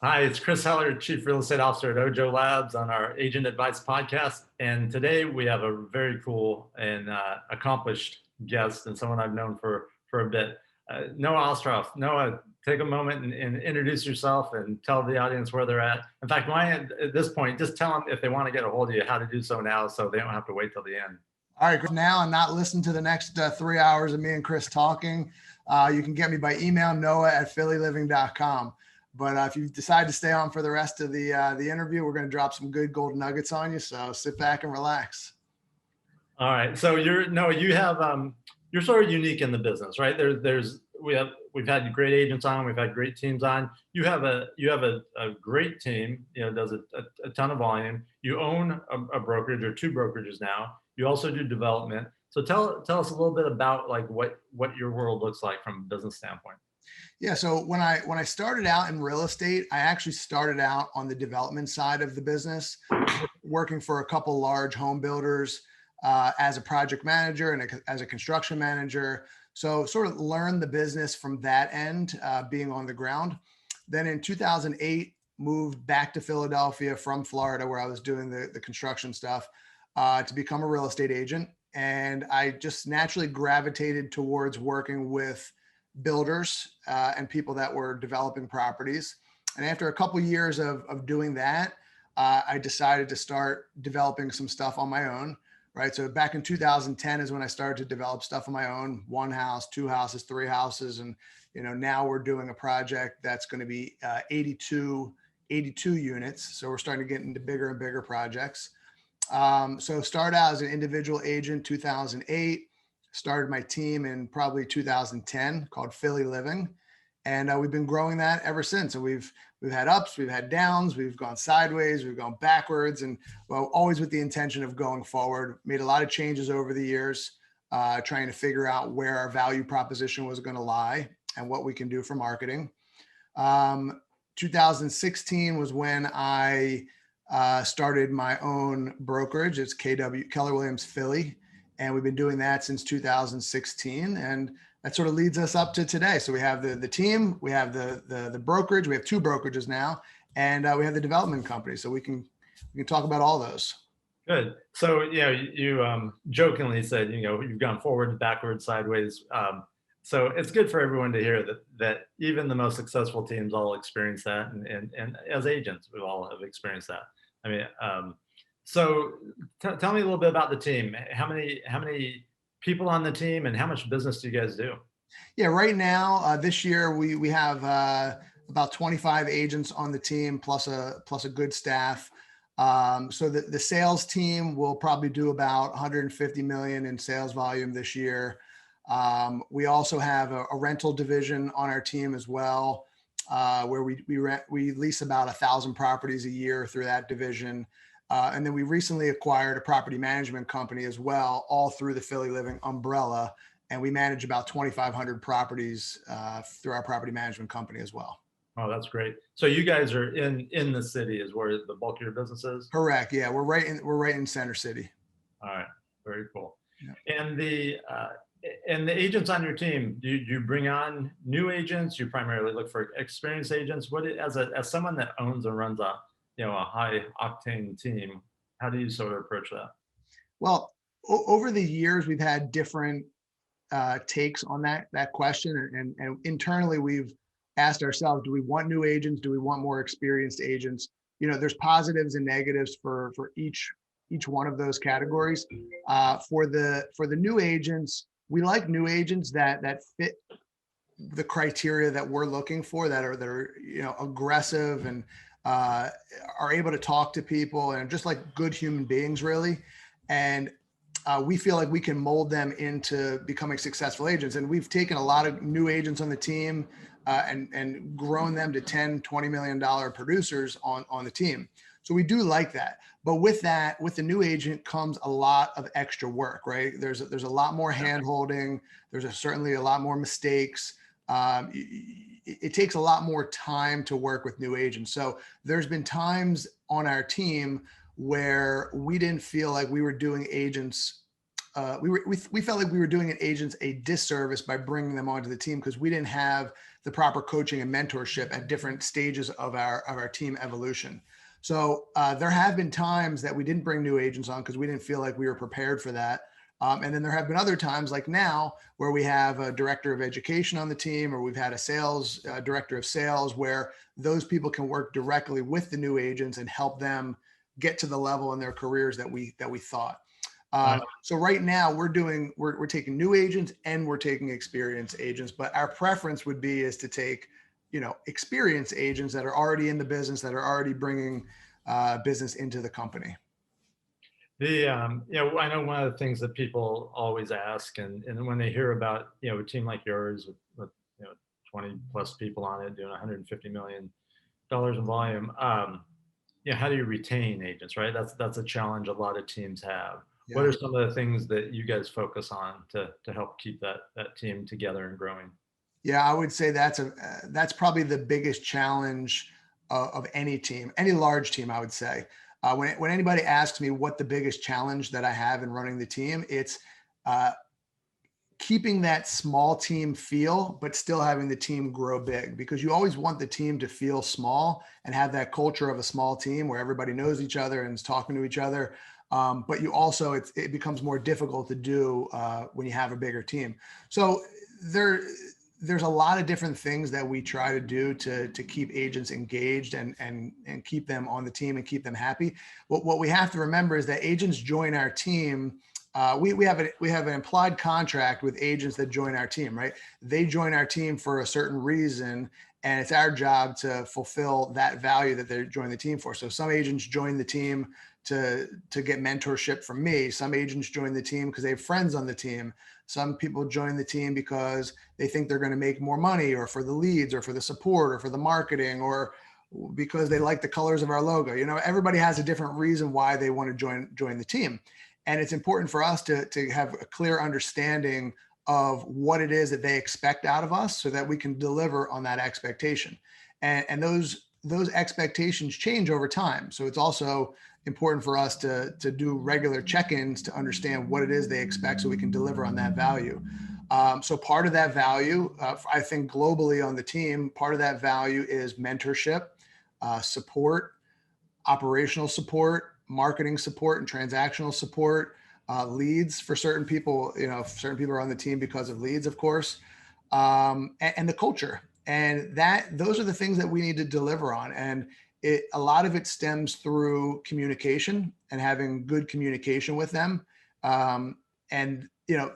Hi, it's Chris Heller, Chief Real Estate Officer at Ojo Labs on our Agent Advice podcast. And today we have a very cool and accomplished guest and someone I've known for a bit, Noah Ostroff. Noah, take a moment and introduce yourself and tell the audience where they're at. In fact, at this point, just tell them if they want to get a hold of you, how to do so now so they don't have to wait till the end. All right, now and not listen to the next 3 hours of me and Chris talking. You can get me by email, noah@PhillyLiving.com. But if you decide to stay on for the rest of the interview, we're going to drop some good gold nuggets on you. So sit back and relax. All right. So you're sort of unique in the business, right? We've had great agents on, we've had great teams on. You have a great team, does a ton of volume. You own a brokerage or two brokerages now. You also do development. So tell us a little bit about like what your world looks like from a business standpoint. Yeah. So when I started out in real estate, I actually started out on the development side of the business, working for a couple large home builders as a project manager and as a construction manager. So sort of learned the business from that end, being on the ground. Then in 2008, moved back to Philadelphia from Florida, where I was doing the construction stuff, to become a real estate agent. And I just naturally gravitated towards working with builders and people that were developing properties. And after a couple of years of doing that, I decided to start developing some stuff on my own, right? So back in 2010 is when I started to develop stuff on my own, one house, two houses, three houses. And, now we're doing a project that's going to be 82 units. So we're starting to get into bigger and bigger projects. So started out as an individual agent, 2008. Started my team in probably 2010 called PhillyLiving. And we've been growing that ever since. And we've had ups, we've had downs, we've gone sideways, we've gone backwards, and always with the intention of going forward. Made a lot of changes over the years, trying to figure out where our value proposition was going to lie and what we can do for marketing. 2016 was when I started my own brokerage. It's Keller Williams Philly. And we've been doing that since 2016. And that sort of leads us up to today. So we have the team, we have the brokerage, we have two brokerages now, and we have the development company. So we can talk about all those. Good. So, you jokingly said, you've gone forward, backwards, sideways. So it's good for everyone to hear that even the most successful teams all experience that. And as agents, we all have experienced that. I mean, so tell me a little bit about the team. How many people on the team and how much business do you guys do? Yeah, right now, this year we have about 25 agents on the team plus a good staff. So the sales team will probably do about 150 million in sales volume this year. We also have a rental division on our team as well, where we lease about 1,000 properties a year through that division. And then we recently acquired a property management company as well, all through the PhillyLiving umbrella. And we manage about 2,500 properties through our property management company as well. Oh, that's great. So you guys are in the city is where the bulk of your business is? Correct. Yeah, we're right in Center City. All right. Very cool. Yeah. And the agents on your team, do you bring on new agents? You primarily look for experienced agents. As someone that owns and runs a high octane team, how do you sort of approach that? Well, over the years, we've had different takes on that question. And internally, we've asked ourselves, do we want new agents? Do we want more experienced agents? There's positives and negatives for each one of those categories. For the new agents, we like new agents that fit the criteria that we're looking for, that are aggressive and are able to talk to people and just like good human beings, really. And we feel like we can mold them into becoming successful agents. And we've taken a lot of new agents on the team and grown them to $10-20 million producers on the team. So we do like that. But with the new agent comes a lot of extra work, right? There's a lot more hand holding. There's certainly a lot more mistakes. It takes a lot more time to work with new agents. So there's been times on our team where we didn't feel like we were doing agents we felt like we were doing agents a disservice by bringing them onto the team because we didn't have the proper coaching and mentorship at different stages of our team evolution. So there have been times that we didn't bring new agents on because we didn't feel like we were prepared for that. And then there have been other times like now where we have a director of education on the team, or we've had a sales director of sales, where those people can work directly with the new agents and help them get to the level in their careers that we thought. So right now we're taking new agents and we're taking experienced agents, but our preference would be is to take, experienced agents that are already in the business, that are already bringing business into the company. I know one of the things that people always ask, and when they hear about, a team like yours with 20 plus people on it doing $150 million in volume, how do you retain agents, right? That's a challenge a lot of teams have. Yeah. What are some of the things that you guys focus on to help keep that team together and growing? Yeah, I would say that's probably the biggest challenge of any team, any large team, I would say. When anybody asks me what the biggest challenge that I have in running the team, it's keeping that small team feel, but still having the team grow big, because you always want the team to feel small and have that culture of a small team where everybody knows each other and is talking to each other. But you also, it becomes more difficult to do when you have a bigger team. So there's a lot of different things that we try to do to keep agents engaged and keep them on the team and keep them happy. What we have to remember is that agents join our team. We have an implied contract with agents that join our team, right? They join our team for a certain reason, and it's our job to fulfill that value that they're joining the team for. So some agents join the team to get mentorship from me. Some agents join the team because they have friends on the team. Some people join the team because they think they're going to make more money, or for the leads, or for the support, or for the marketing, or because they like the colors of our logo. Everybody has a different reason why they want to join the team. And it's important for us to have a clear understanding of what it is that they expect out of us so that we can deliver on that expectation. And those expectations change over time. So it's also important for us to do regular check-ins to understand what it is they expect so we can deliver on that value. So part of that value, I think globally on the team, part of that value is mentorship, support, operational support, marketing support, and transactional support, leads for certain people. Certain people are on the team because of leads, of course, and the culture. And those are the things that we need to deliver on. And a lot of it stems through communication and having good communication with them. And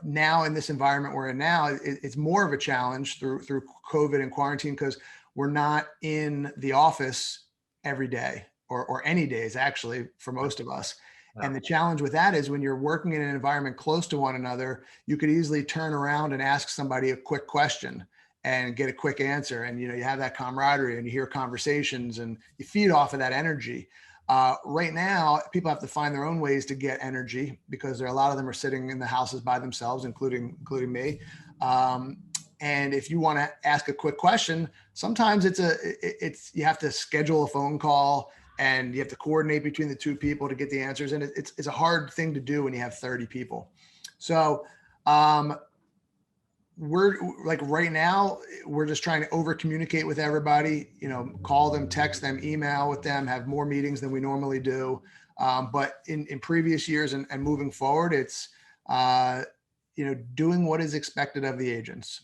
now in this environment we're in now, it's more of a challenge through COVID and quarantine, because we're not in the office every day, or any days actually, for most of us. And the challenge with that is when you're working in an environment close to one another, you could easily turn around and ask somebody a quick question and get a quick answer. And, you have that camaraderie and you hear conversations and you feed off of that energy. Right now, people have to find their own ways to get energy, because a lot of them are sitting in the houses by themselves, including me. And if you want to ask a quick question, sometimes you have to schedule a phone call and you have to coordinate between the two people to get the answers. And it's a hard thing to do when you have 30 people. So we're like, right now, we're just trying to over communicate with everybody, call them, text them, email with them, have more meetings than we normally do. But in previous years and moving forward, it's, doing what is expected of the agents.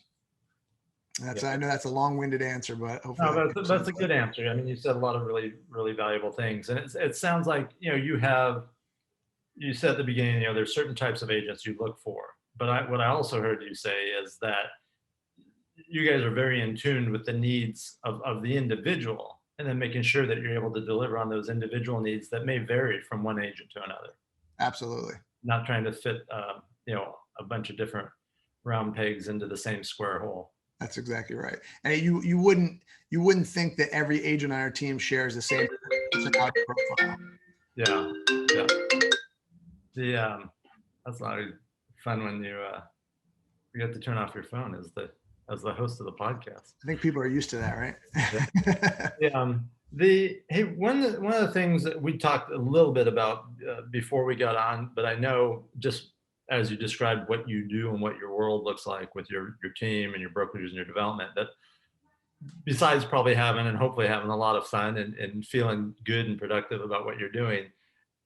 I know that's a long-winded ansher, but hopefully that's a good answer. I mean, you said a lot of really, really valuable things, and it sounds like you said at the beginning, there's certain types of agents you look for. But what I also heard you say is that you guys are very in tune with the needs of the individual, and then making sure that you're able to deliver on those individual needs that may vary from one agent to another. Absolutely. Not trying to fit a bunch of different round pegs into the same square hole. That's exactly right. And you wouldn't think that every agent on our team shares the same personality profile. Yeah. That's not fun when you forget to turn off your phone as the host of the podcast. I think people are used to that, right? Yeah. One of the things that we talked a little bit about before we got on, but I know just as you described what you do and what your world looks like with your team and your brokerages and your development, that besides probably having and hopefully having a lot of fun and feeling good and productive about what you're doing,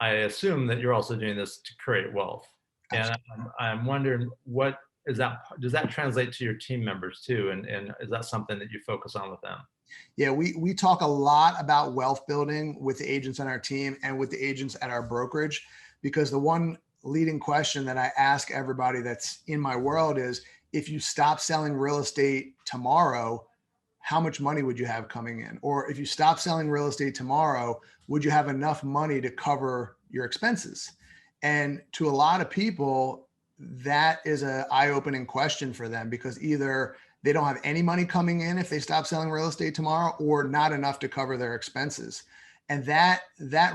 I assume that you're also doing this to create wealth. And I'm wondering, what is that, does that translate to your team members too? And is that something that you focus on with them? Yeah, we talk a lot about wealth building with the agents on our team and with the agents at our brokerage, because the one leading question that I ask everybody that's in my world is, if you stop selling real estate tomorrow, how much money would you have coming in? Or if you stop selling real estate tomorrow, would you have enough money to cover your expenses? And to a lot of people, that is an eye-opening question for them, because either they don't have any money coming in if they stop selling real estate tomorrow, or not enough to cover their expenses. And that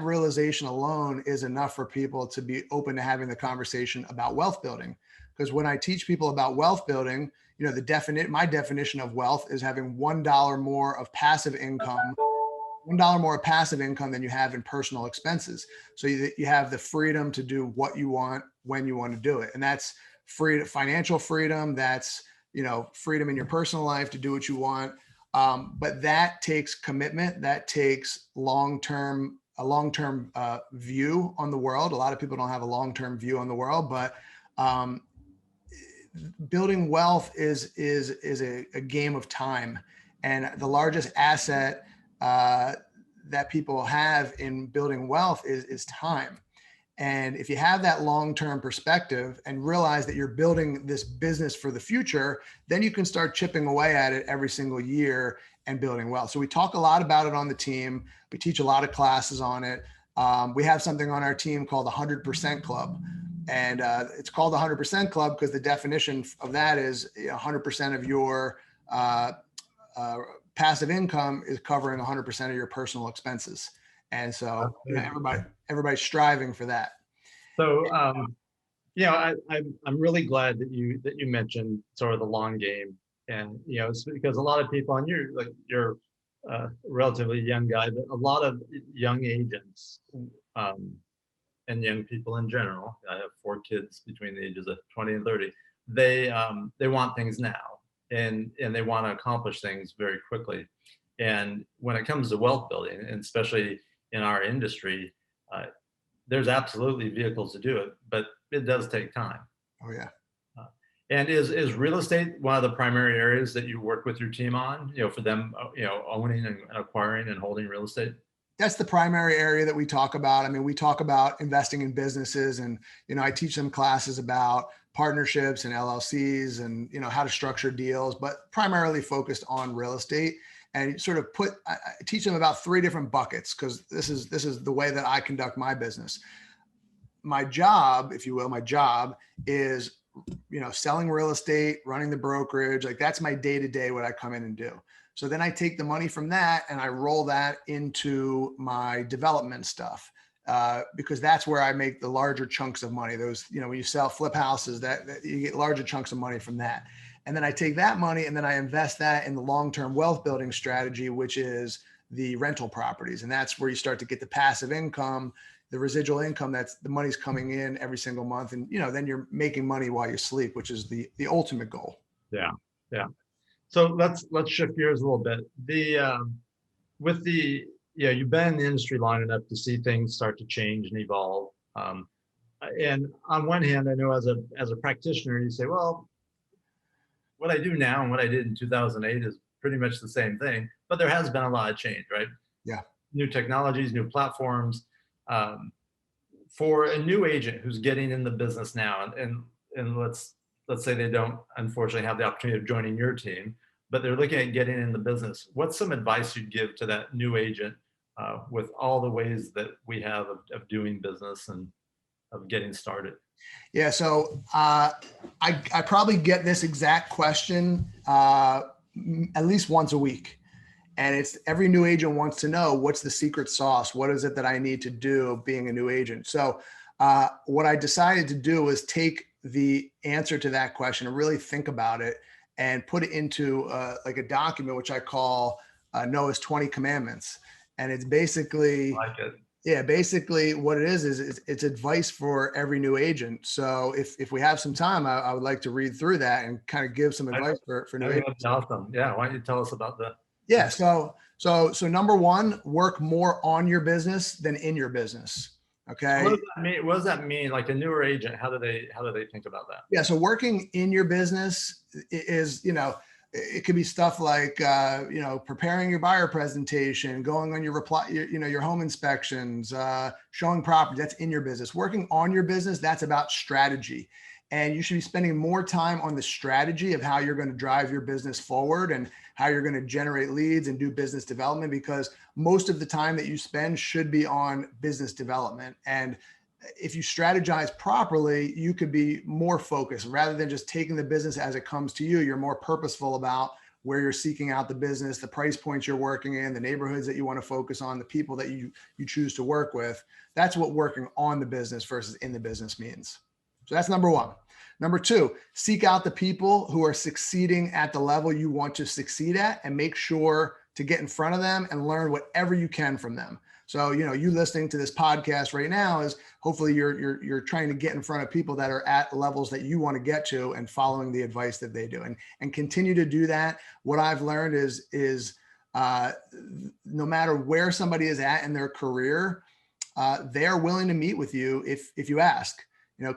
realization alone is enough for people to be open to having the conversation about wealth building. Because when I teach people about wealth building, you know, my definition of wealth is having $1 more of passive income, $1 more of passive income than you have in personal expenses. So you have the freedom to do what you want when you want to do it. And that's financial freedom. That's, you know, freedom in your personal life to do what you want. But that takes commitment. That takes a long-term view on the world. A lot of people don't have a long-term view on the world, but building wealth is a game of time. And the largest asset that people have in building wealth is time. And if you have that long-term perspective and realize that you're building this business for the future, then you can start chipping away at it every single year and building wealth. So we talk a lot about it on the team. We teach a lot of classes on it. We have something on our team called the 100% Club. And it's called the 100% Club because the definition of that is 100% of your passive income is covering 100% of your personal expenses. And so, you know, everybody's striving for that. So, you know, I'm really glad that you mentioned sort of the long game, and you know, it's because a lot of people, and you're a relatively young guy, but a lot of young agents and young people in general. I have 4 kids between the ages of 20 and 30. They want things now, and they want to accomplish things very quickly. And when it comes to wealth building, and especially in our industry, there's absolutely vehicles to do it, but it does take time. Oh yeah. And is real estate one of the primary areas that you work with your team on, you know, for them, you know, owning and acquiring and holding real estate? That's the primary area that we talk about. I mean, we talk about investing in businesses, and, you know, I teach them classes about partnerships and LLCs and, you know, how to structure deals, but primarily focused on real estate. And sort of I teach them about 3 different buckets, because this is the way that I conduct my business. My job, if you will, is, you know, selling real estate, running the brokerage. Like, that's my day-to-day, what I come in and do. So then I take the money from that and I roll that into my development stuff, because that's where I make the larger chunks of money. Those, you know, when you sell flip houses, that you get larger chunks of money from that. And then I take that money and then I invest that in the long-term wealth building strategy, which is the rental properties. And that's where you start to get the passive income, the residual income, that's the money's coming in every single month. And, you know, then you're making money while you sleep, which is the ultimate goal. Yeah. Yeah. So let's shift gears a little bit. With the, yeah, you've been in the industry long enough to see things start to change and evolve. And on one hand, I know as a practitioner, you say, well, what I do now and what I did in 2008 is pretty much the same thing, but there has been a lot of change, right? Yeah. New technologies, new platforms. For a new agent who's getting in the business now, and let's say they don't unfortunately have the opportunity of joining your team, but they're looking at getting in the business, what's some advice you'd give to that new agent with all the ways that we have of doing business and of getting started? Yeah. So I probably get this exact question at least once a week. And it's every new agent wants to know, what's the secret sauce? What is it that I need to do being a new agent? So what I decided to do was take the answer to that question and really think about it and put it into like a document, which I call Noah's 20 Commandments. And it's basically, I like it. Yeah, basically what it is it's advice for every new agent. So if we have some time, I would like to read through that and kind of give some I, advice for I new think that's agents. awesome. Yeah. Why don't you tell us about that? Yeah. So number one, work more on your business than in your business. So what Okay. does that mean? What does that mean? Like a newer agent, how do they think about that? Yeah. So working in your business is, it could be stuff like, preparing your buyer presentation, going on your reply, your home inspections, showing property. That's in your business. Working on your business, that's about strategy. And you should be spending more time on the strategy of how you're going to drive your business forward and how you're going to generate leads and do business development, because most of the time that you spend should be on business development. And if you strategize properly, you could be more focused rather than just taking the business as it comes to you. You're more purposeful about where you're seeking out the business, the price points you're working in, the neighborhoods that you want to focus on, the people that you choose to work with. That's what working on the business versus in the business means. So that's number one. Number two, seek out the people who are succeeding at the level you want to succeed at and make sure to get in front of them and learn whatever you can from them. So, you listening to this podcast right now is hopefully you're trying to get in front of people that are at levels that you want to get to and following the advice that they do, and continue to do that. What I've learned is no matter where somebody is at in their career, they are willing to meet with you if you ask.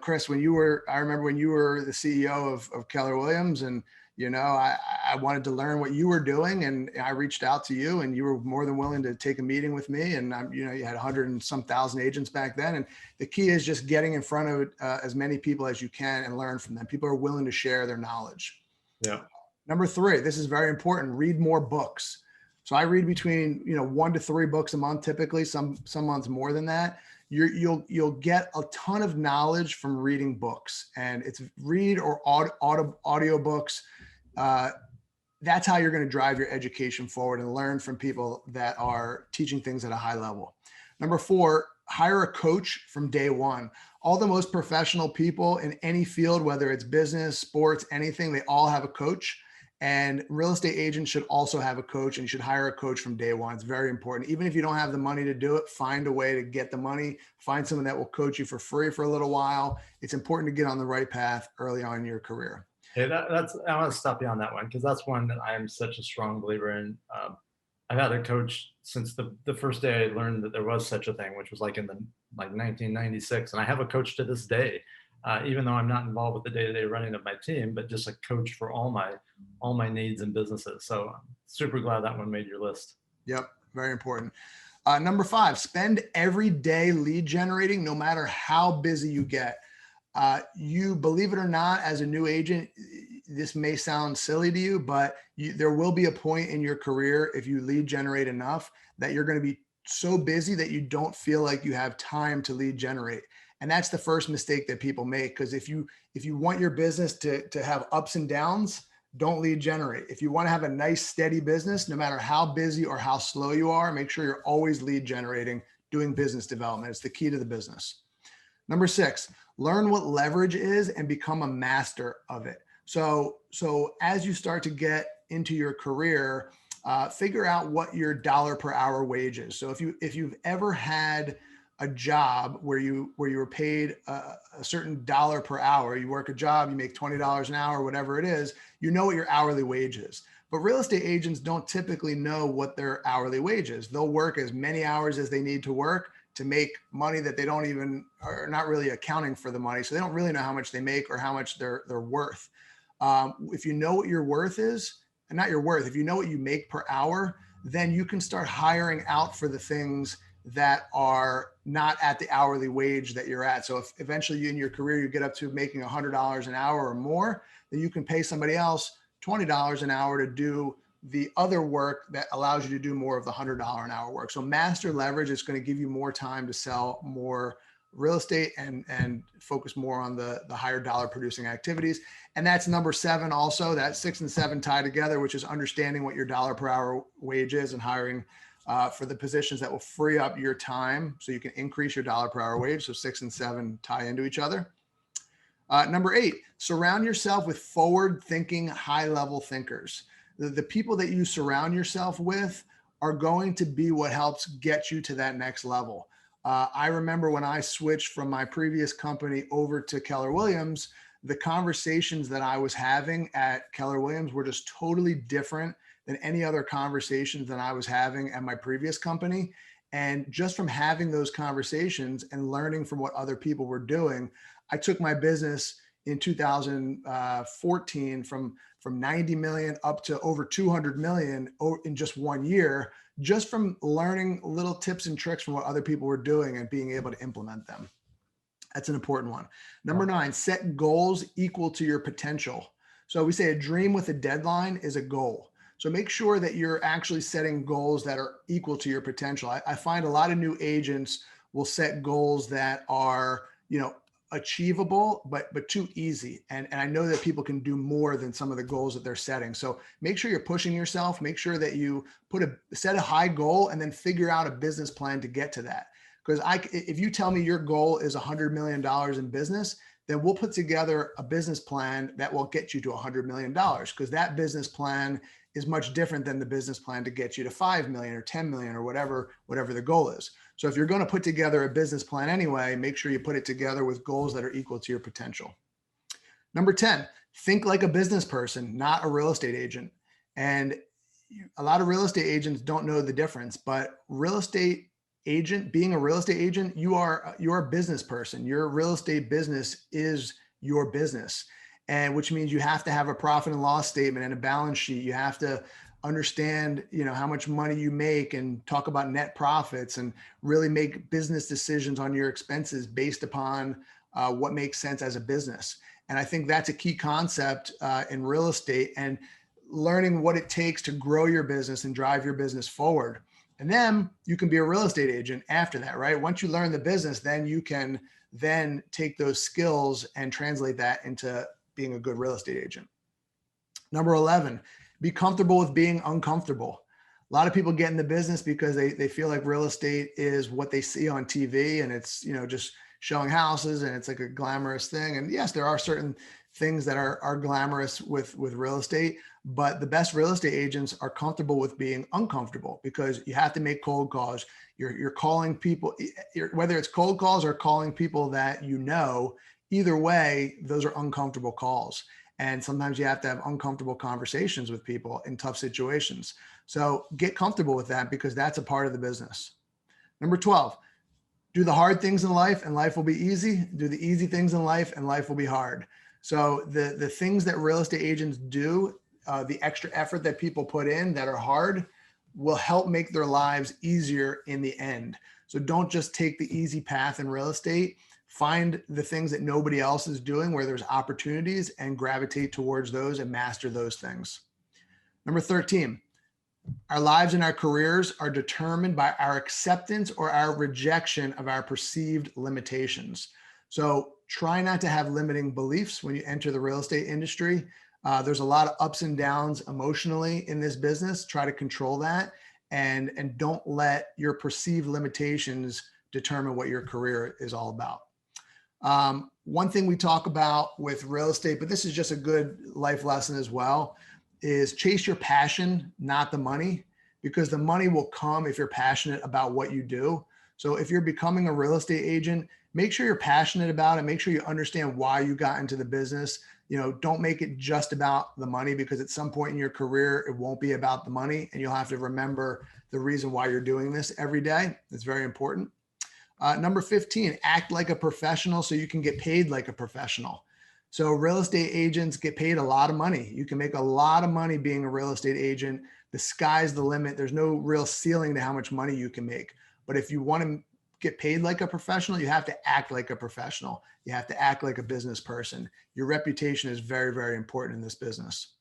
Chris, I remember when you were the CEO of Keller Williams, and I wanted to learn what you were doing, and I reached out to you, and you were more than willing to take a meeting with me. And you had 100 and some thousand agents back then. And the key is just getting in front of as many people as you can and learn from them. People are willing to share their knowledge. Yeah. Number three, this is very important. Read more books. So I read between 1 to 3 books a month, typically. Some months more than that. You'll get a ton of knowledge from reading books, and it's read or audio books. That's how you're going to drive your education forward and learn from people that are teaching things at a high level. Number four, hire a coach from day one. All the most professional people in any field, whether it's business, sports, anything, they all have a coach. And real estate agents should also have a coach, and you should hire a coach from day one. It's very important. Even if you don't have the money to do it, find a way to get the money. Find someone that will coach you for free for a little while. It's important to get on the right path early on in your career. Hey, I want to stop you on that one because that's one that I am such a strong believer in. I've had a coach since the first day I learned that there was such a thing, which was like in 1996, and I have a coach to this day. Even though I'm not involved with the day-to-day running of my team, but just a coach for all my needs and businesses. So I'm super glad that one made your list. Yep, very important. Number five, spend every day lead generating, no matter how busy you get. You believe it or not, as a new agent, this may sound silly to you, but there will be a point in your career, if you lead generate enough, that you're going to be so busy that you don't feel like you have time to lead generate. And that's the first mistake that people make. Because if you want your business to have ups and downs, don't lead generate. If you want to have a nice, steady business, no matter how busy or how slow you are, make sure you're always lead generating, doing business development. It's the key to the business. Number six, learn what leverage is and become a master of it. So as you start to get into your career, figure out what your dollar per hour wage is. So if you've ever had a job where you were paid a certain dollar per hour, you work a job, you make $20 an hour, whatever it is, you know what your hourly wage is. But real estate agents don't typically know what their hourly wage is. They'll work as many hours as they need to work to make money that they don't even are not really accounting for the money. So they don't really know how much they make or how much they're worth. If you know what your worth is, and not your worth, if you know what you make per hour, then you can start hiring out for the things that are not at the hourly wage that you're at. So if eventually in your career you get up to making $100 an hour or more, then you can pay somebody else $20 an hour to do the other work that allows you to do more of the $100 an hour work. So master leverage is going to give you more time to sell more real estate and focus more on the higher dollar producing activities. And that's number 7 also. That 6 and 7 tie together, which is understanding what your dollar per hour wage is and hiring for the positions that will free up your time so you can increase your dollar per hour wage. So 6 and 7 tie into each other. Number 8, surround yourself with forward thinking, high level thinkers. The people that you surround yourself with are going to be what helps get you to that next level. I remember when I switched from my previous company over to Keller Williams, the conversations that I was having at Keller Williams were just totally different than any other conversations that I was having at my previous company. And just from having those conversations and learning from what other people were doing, I took my business in 2014 from 90 million up to over 200 million in just 1 year, just from learning little tips and tricks from what other people were doing and being able to implement them. That's an important one. Number 9, set goals equal to your potential. So we say a dream with a deadline is a goal. So make sure that you're actually setting goals that are equal to your potential. I find a lot of new agents will set goals that are, achievable, but too easy. And I know that people can do more than some of the goals that they're setting. So make sure you're pushing yourself. Make sure that you set a high goal and then figure out a business plan to get to that. Because if you tell me your goal is $100 million in business, then we'll put together a business plan that will get you to $100 million, because that business plan is much different than the business plan to get you to 5 million or 10 million or whatever the goal is. So if you're going to put together a business plan anyway, make sure you put it together with goals that are equal to your potential. Number 10, think like a business person, not a real estate agent. And a lot of real estate agents don't know the difference, but being a real estate agent, you're a business person. Your real estate business is your business. And which means you have to have a profit and loss statement and a balance sheet. You have to understand, how much money you make and talk about net profits and really make business decisions on your expenses based upon what makes sense as a business. And I think that's a key concept in real estate, and learning what it takes to grow your business and drive your business forward. And then you can be a real estate agent after that, right? Once you learn the business, then you can then take those skills and translate that into being a good real estate agent. Number 11, be comfortable with being uncomfortable. A lot of people get in the business because they feel like real estate is what they see on TV, and it's, just showing houses, and it's like a glamorous thing. And yes, there are certain things that are glamorous with real estate, but the best real estate agents are comfortable with being uncomfortable, because you have to make cold calls. You're calling people, whether it's cold calls or calling people that either way, those are uncomfortable calls. And sometimes you have to have uncomfortable conversations with people in tough situations. So get comfortable with that, because that's a part of the business. Number 12, do the hard things in life and life will be easy. Do the easy things in life and life will be hard. So the things that real estate agents do, the extra effort that people put in that are hard, will help make their lives easier in the end. So don't just take the easy path in real estate. Find the things that nobody else is doing where there's opportunities, and gravitate towards those and master those things. Number 13, our lives and our careers are determined by our acceptance or our rejection of our perceived limitations. So try not to have limiting beliefs when you enter the real estate industry. There's a lot of ups and downs emotionally in this business. Try to control that, and don't let your perceived limitations determine what your career is all about. One thing we talk about with real estate, but this is just a good life lesson as well, is chase your passion, not the money, because the money will come if you're passionate about what you do. So if you're becoming a real estate agent, make sure you're passionate about it. Make sure you understand why you got into the business. Don't make it just about the money, because at some point in your career, it won't be about the money, and you'll have to remember the reason why you're doing this every day. It's very important. Number 15, act like a professional so you can get paid like a professional. So real estate agents get paid a lot of money. You can make a lot of money being a real estate agent. The sky's the limit. There's no real ceiling to how much money you can make. But if you want to get paid like a professional, you have to act like a professional. You have to act like a business person. Your reputation is very, very important in this business.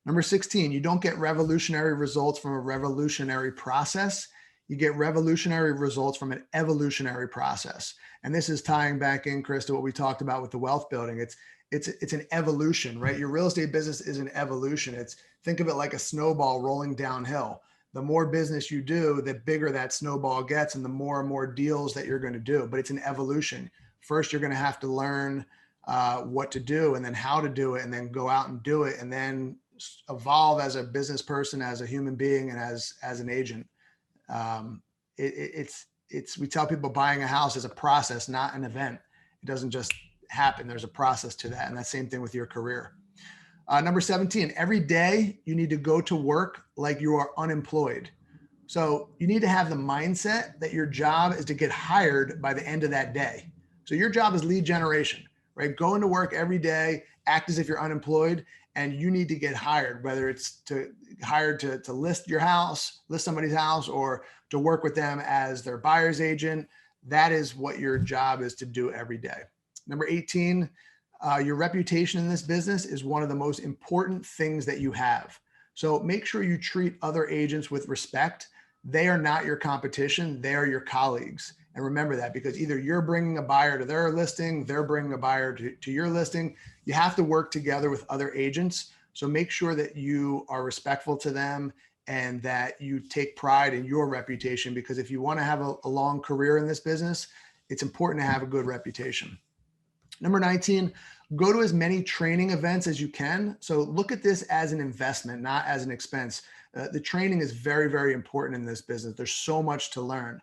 Number 16, you don't get revolutionary results from a revolutionary process. You get revolutionary results from an evolutionary process. And this is tying back in, Chris, to what we talked about with the wealth building. It's an evolution, right? Your real estate business is an evolution. Think of it like a snowball rolling downhill. The more business you do, the bigger that snowball gets, and the more and more deals that you're going to do. But it's an evolution. First, you're going to have to learn what to do, and then how to do it, and then go out and do it, and then evolve as a business person, as a human being, and as an agent. It's we tell people buying a house is a process, not an event. It doesn't just happen. There's a process to that. And that same thing with your career. Number 17, every day you need to go to work like you are unemployed. So you need to have the mindset that your job is to get hired by the end of that day. So your job is lead generation, right? Go into work every day, act as if you're unemployed, and you need to get hired, whether it's hired to list your house, list somebody's house, or to work with them as their buyer's agent. That is what your job is to do every day. Number 18, your reputation in this business is one of the most important things that you have. So make sure you treat other agents with respect. They are not your competition. They are your colleagues. And remember that, because either you're bringing a buyer to their listing, they're bringing a buyer to your listing. You have to work together with other agents. So make sure that you are respectful to them and that you take pride in your reputation, because if you want to have a long career in this business, it's important to have a good reputation. Number 19, go to as many training events as you can. So look at this as an investment, not as an expense. The training is very, very important in this business. There's so much to learn.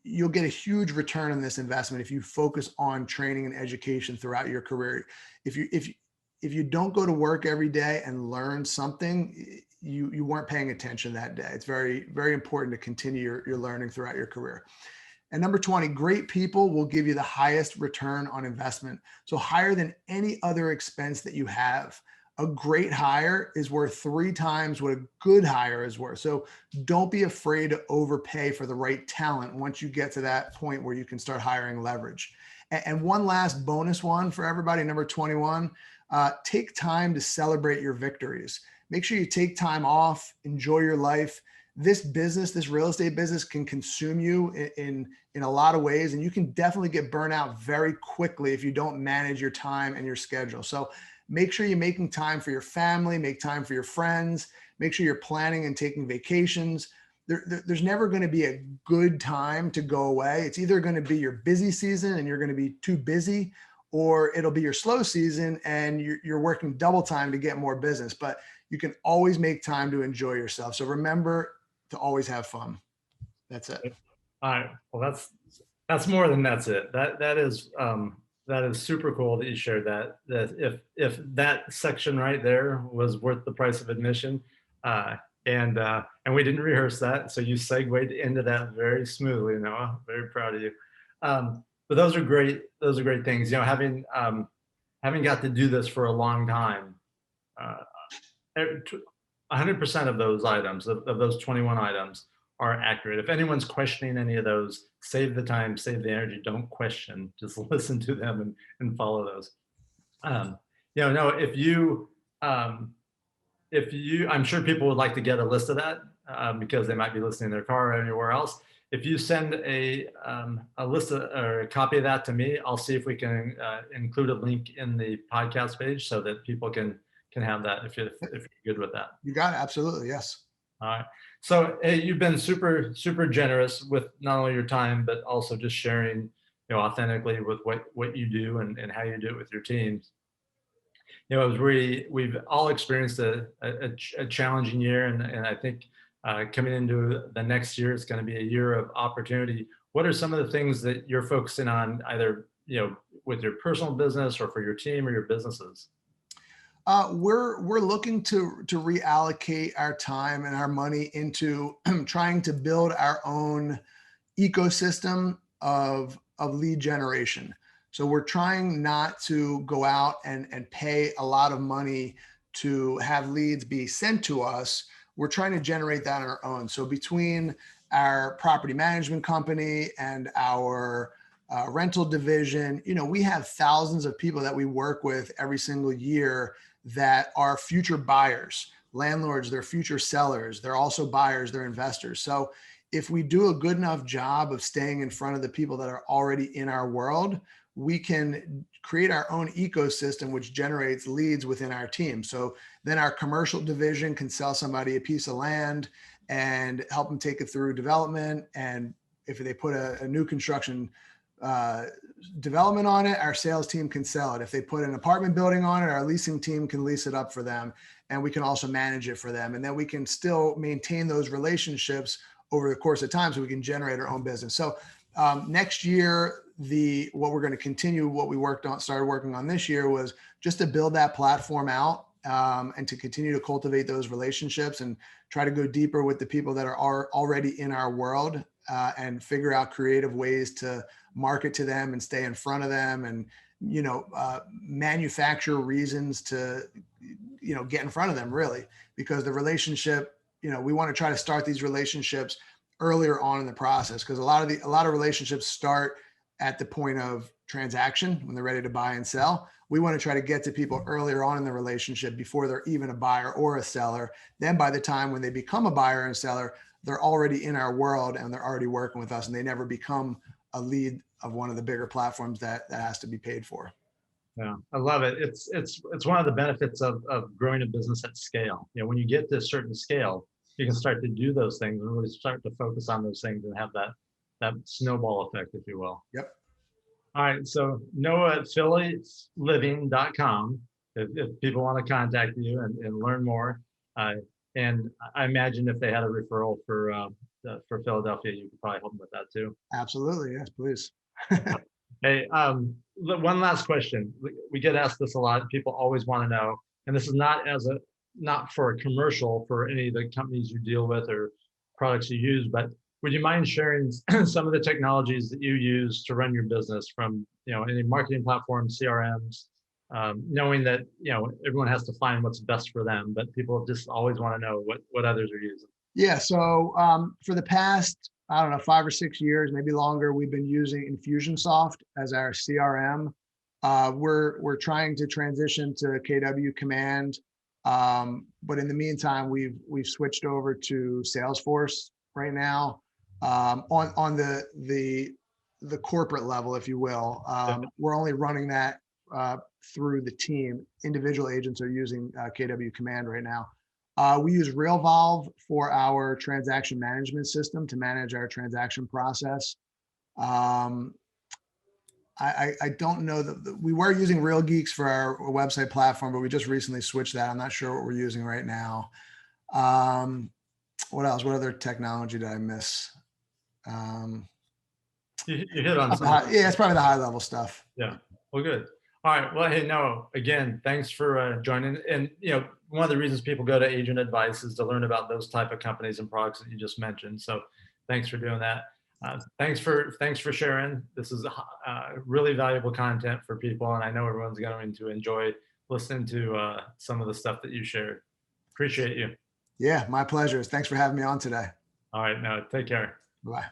You'll get a huge return on this investment if you focus on training and education throughout your career. If you don't go to work every day and learn something, you weren't paying attention that day. It's very, very important to continue your learning throughout your career. And number 20, great people will give you the highest return on investment. So higher than any other expense that you have. A great hire is worth 3 times what a good hire is worth. So don't be afraid to overpay for the right talent once you get to that point where you can start hiring leverage. And one last bonus one for everybody, number 21, take time to celebrate your victories. Make sure you take time off, enjoy your life. This business, this real estate business, can consume you in a lot of ways, and you can definitely get burnt out very quickly if you don't manage your time and your schedule. So make sure you're making time for your family, make time for your friends, make sure you're planning and taking vacations. There's never going to be a good time to go away. It's either going to be your busy season and you're going to be too busy, or it'll be your slow season and you're working double time to get more business. But you can always make time to enjoy yourself. So remember to always have fun. That's it. All right. Well, that's more than that's it. That is super cool that you shared that. That if that section right there was worth the price of admission, and we didn't rehearse that, so you segued into that very smoothly, Noah. Very proud of you. But those are great. Those are great things. You know, having got to do this for a long time. 100% of those items, of those 21 items, are accurate. If anyone's questioning any of those, save the time, save the energy. Don't question. Just listen to them and follow those. No, if you, I'm sure people would like to get a list of that because they might be listening in their car or anywhere else. If you send a list or a copy of that to me, I'll see if we can include a link in the podcast page so that people can have that if you're good with that. You got it. Absolutely. Yes. All right. So hey, you've been super, super generous with not only your time, but also just sharing, authentically with what you do and how you do it with your teams. It was really, we've all experienced a challenging year. And I think coming into the next year, it's going to be a year of opportunity. What are some of the things that you're focusing on, either, with your personal business or for your team or your businesses? We're looking to reallocate our time and our money into trying to build our own ecosystem of lead generation. So we're trying not to go out and pay a lot of money to have leads be sent to us. We're trying to generate that on our own. So between our property management company and our rental division, we have thousands of people that we work with every single year that are future buyers, landlords, they're future sellers, they're also buyers, they're investors. So if we do a good enough job of staying in front of the people that are already in our world, we can create our own ecosystem, which generates leads within our team. So then our commercial division can sell somebody a piece of land and help them take it through development. And if they put a new construction development on it, our sales team can sell it. If they put an apartment building on it, our leasing team can lease it up for them, and we can also manage it for them. And then we can still maintain those relationships over the course of time so we can generate our own business. So next year, what we're going to continue, what we started working on this year was just to build that platform out, and to continue to cultivate those relationships and try to go deeper with the people that are already in our world, and figure out creative ways to market to them and stay in front of them, and manufacture reasons to get in front of them, really, because the relationship, we want to try to start these relationships earlier on in the process, because a lot of relationships start at the point of transaction when they're ready to buy and sell. We want to try to get to people earlier on in the relationship before they're even a buyer or a seller. Then by the time when they become a buyer and seller, they're already in our world and they're already working with us, and they never become a lead of one of the bigger platforms that has to be paid for. Yeah, I love it. It's one of the benefits of growing a business at scale. When you get to a certain scale, you can start to do those things and really start to focus on those things and have that snowball effect, if you will. Yep. All right. So Noah at PhillyLiving.com, if people want to contact you and learn more. And I imagine if they had a referral for Philadelphia, you could probably help them with that too. Absolutely. Yes, please. Hey, one last question. We get asked this a lot. People always want to know, and this is not for a commercial for any of the companies you deal with or products you use, but would you mind sharing some of the technologies that you use to run your business, from any marketing platforms, CRMs, knowing that everyone has to find what's best for them, but people just always want to know what others are using. Yeah. So for the past, I don't know, 5 or 6 years, maybe longer, we've been using Infusionsoft as our CRM. We're trying to transition to KW Command, but in the meantime, we've switched over to Salesforce right now, on the corporate level, if you will. We're only running that through the team. Individual agents are using KW Command right now. We use RealVolve for our transaction management system to manage our transaction process. I don't know that we were using Real Geeks for our website platform, but we just recently switched that. I'm not sure what we're using right now. What else? What other technology did I miss? You hit on some. Yeah, it's probably the high level stuff. Yeah. Well, good. All right. Well, hey, Noah, again, thanks for joining. And one of the reasons people go to Agent Advice is to learn about those type of companies and products that you just mentioned. So, thanks for doing that. Thanks for sharing. This is really valuable content for people, and I know everyone's going to enjoy listening to some of the stuff that you shared. Appreciate you. Yeah, my pleasure. Thanks for having me on today. All right. Now, take care. Bye.